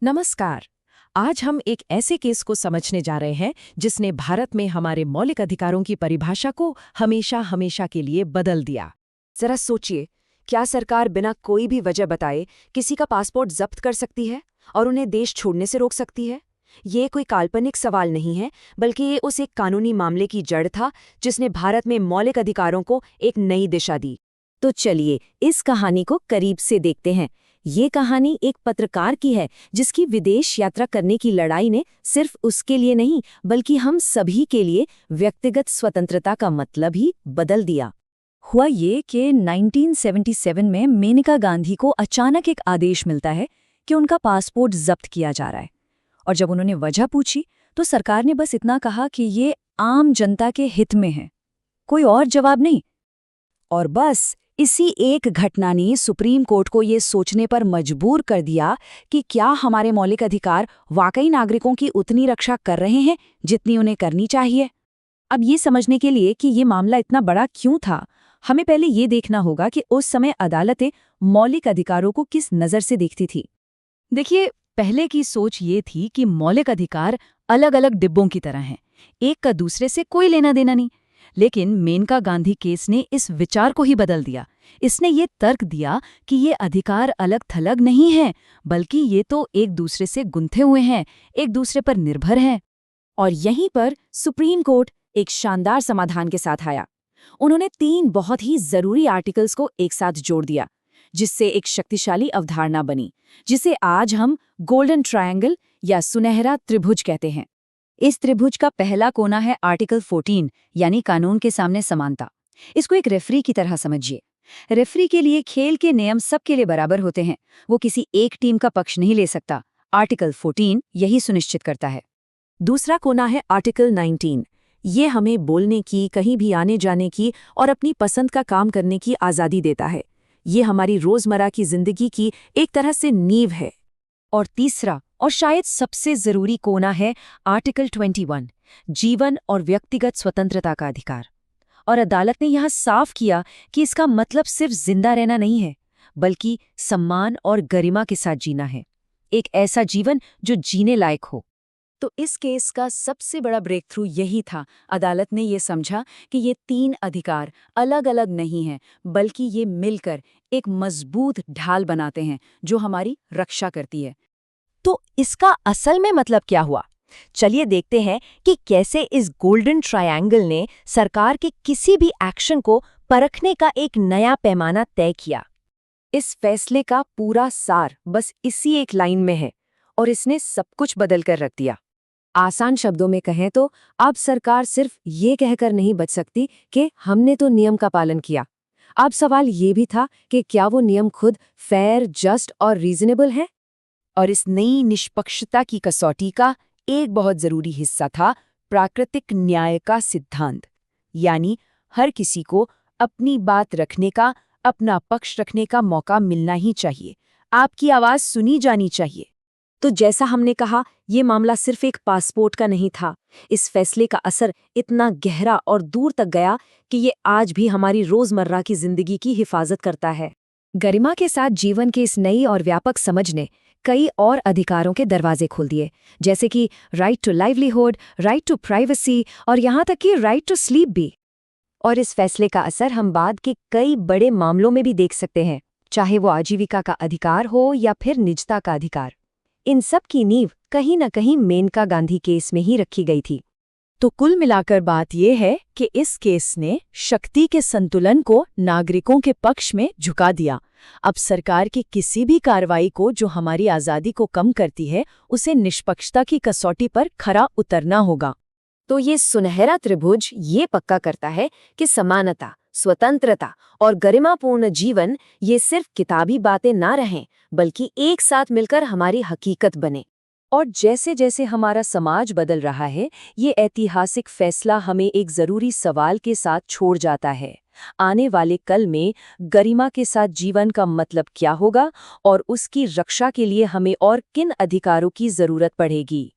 नमस्कार। आज हम एक ऐसे केस को समझने जा रहे हैं जिसने भारत में हमारे मौलिक अधिकारों की परिभाषा को हमेशा हमेशा के लिए बदल दिया। जरा सोचिए, क्या सरकार बिना कोई भी वजह बताए किसी का पासपोर्ट जब्त कर सकती है और उन्हें देश छोड़ने से रोक सकती है? ये कोई काल्पनिक सवाल नहीं है, बल्कि ये उस एक कानूनी मामले की जड़ था जिसने भारत में मौलिक अधिकारों को एक नई दिशा दी। तो चलिए इस कहानी को करीब से देखते हैं। ये कहानी एक पत्रकार की है जिसकी विदेश यात्रा करने की लड़ाई ने सिर्फ उसके लिए नहीं बल्कि हम सभी के लिए व्यक्तिगत स्वतंत्रता का मतलब ही बदल दिया। हुआ ये कि 1977 में मेनका गांधी को अचानक एक आदेश मिलता है कि उनका पासपोर्ट जब्त किया जा रहा है। और जब उन्होंने वजह पूछी तो सरकार ने बस इतना कहा कि ये आम जनता के हित में है, कोई और जवाब नहीं। और बस इसी एक घटना ने सुप्रीम कोर्ट को ये सोचने पर मजबूर कर दिया कि क्या हमारे मौलिक अधिकार वाकई नागरिकों की उतनी रक्षा कर रहे हैं जितनी उन्हें करनी चाहिए। अब ये समझने के लिए कि ये मामला इतना बड़ा क्यों था, हमें पहले ये देखना होगा कि उस समय अदालतें मौलिक अधिकारों को किस नज़र से देखती थी। देखिए, पहले की सोच ये थी कि मौलिक अधिकार अलग अलग डिब्बों की तरह हैं, एक का दूसरे से कोई लेना देना नहीं। लेकिन मेनका गांधी केस ने इस विचार को ही बदल दिया। इसने ये तर्क दिया कि ये अधिकार अलग थलग नहीं हैं, बल्कि ये तो एक दूसरे से गुंथे हुए हैं, एक दूसरे पर निर्भर हैं। और यहीं पर सुप्रीम कोर्ट एक शानदार समाधान के साथ आया। उन्होंने 3 बहुत ही जरूरी आर्टिकल्स को एक साथ जोड़ दिया, जिससे एक शक्तिशाली अवधारणा बनी, जिसे आज हम गोल्डन ट्रायंगल या सुनहरा त्रिभुज कहते हैं। इस त्रिभुज का पहला कोना है आर्टिकल 14 यानी कानून के सामने समानता। इसको एक रेफरी की तरह समझिए। रेफरी के लिए खेल के नियम सबके लिए बराबर होते हैं, वो किसी एक टीम का पक्ष नहीं ले सकता। आर्टिकल 14 यही सुनिश्चित करता है। दूसरा कोना है आर्टिकल 19। ये हमें बोलने की, कहीं भी आने जाने की और अपनी पसंद का काम करने की आज़ादी देता है। ये हमारी रोज़मर्रा की जिंदगी की एक तरह से नींव है। और तीसरा और शायद सबसे जरूरी कोना है आर्टिकल 21, जीवन और व्यक्तिगत स्वतंत्रता का अधिकार। और अदालत ने यहाँ साफ किया कि इसका मतलब सिर्फ जिंदा रहना नहीं है, बल्कि सम्मान और गरिमा के साथ जीना है, एक ऐसा जीवन जो जीने लायक हो। तो इस केस का सबसे बड़ा ब्रेक थ्रू यही था। अदालत ने ये समझा कि ये 3 अधिकार अलग अलग नहीं हैं, बल्कि ये मिलकर एक मजबूत ढाल बनाते हैं जो हमारी रक्षा करती है। तो इसका असल में मतलब क्या हुआ? चलिए देखते हैं कि कैसे इस गोल्डन ट्रायंगल ने सरकार के किसी भी एक्शन को परखने का एक नया पैमाना तय किया। इस फैसले का पूरा सार बस इसी एक लाइन में है और इसने सब कुछ बदल कर रख दिया। आसान शब्दों में कहें तो अब सरकार सिर्फ ये कहकर नहीं बच सकती कि हमने तो नियम का पालन किया। अब सवाल ये भी था कि क्या वो नियम खुद फेयर, जस्ट और रीजनेबल है। और इस नई निष्पक्षता की कसौटी का एक बहुत जरूरी हिस्सा था प्राकृतिक न्याय का सिद्धांत, यानी हर किसी को अपनी बात रखने का, अपना पक्ष रखने का मौका मिलना ही चाहिए, आपकी आवाज सुनी जानी चाहिए। तो जैसा हमने कहा, ये मामला सिर्फ एक पासपोर्ट का नहीं था। इस फैसले का असर इतना गहरा और दूर तक गया कि ये आज भी हमारी रोजमर्रा की जिंदगी की हिफाजत करता है। गरिमा के साथ जीवन के इस नई और व्यापक समझ ने कई और अधिकारों के दरवाजे खोल दिए, जैसे कि right to livelihood, right to privacy और यहाँ तक कि राइट टू स्लीप भी। और इस फैसले का असर हम बाद के कई बड़े मामलों में भी देख सकते हैं, चाहे वो आजीविका का अधिकार हो या फिर निजता का अधिकार। इन सब की नींव कहीं न कहीं मेनका गांधी केस में ही रखी गई थी। तो कुल मिलाकर बात यह है कि इस केस ने शक्ति के संतुलन को नागरिकों के पक्ष में झुका दिया। अब सरकार की किसी भी कार्रवाई को जो हमारी आज़ादी को कम करती है, उसे निष्पक्षता की कसौटी पर खरा उतरना होगा। तो ये सुनहरा त्रिभुज ये पक्का करता है कि समानता, स्वतंत्रता और गरिमापूर्ण जीवन ये सिर्फ किताबी बातें ना रहें, बल्कि एक साथ मिलकर हमारी हकीकत बने। और जैसे जैसे हमारा समाज बदल रहा है, ये ऐतिहासिक फैसला हमें एक जरूरी सवाल के साथ छोड़ जाता है। आने वाले कल में गरिमा के साथ जीवन का मतलब क्या होगा और उसकी रक्षा के लिए हमें और किन अधिकारों की जरूरत पड़ेगी।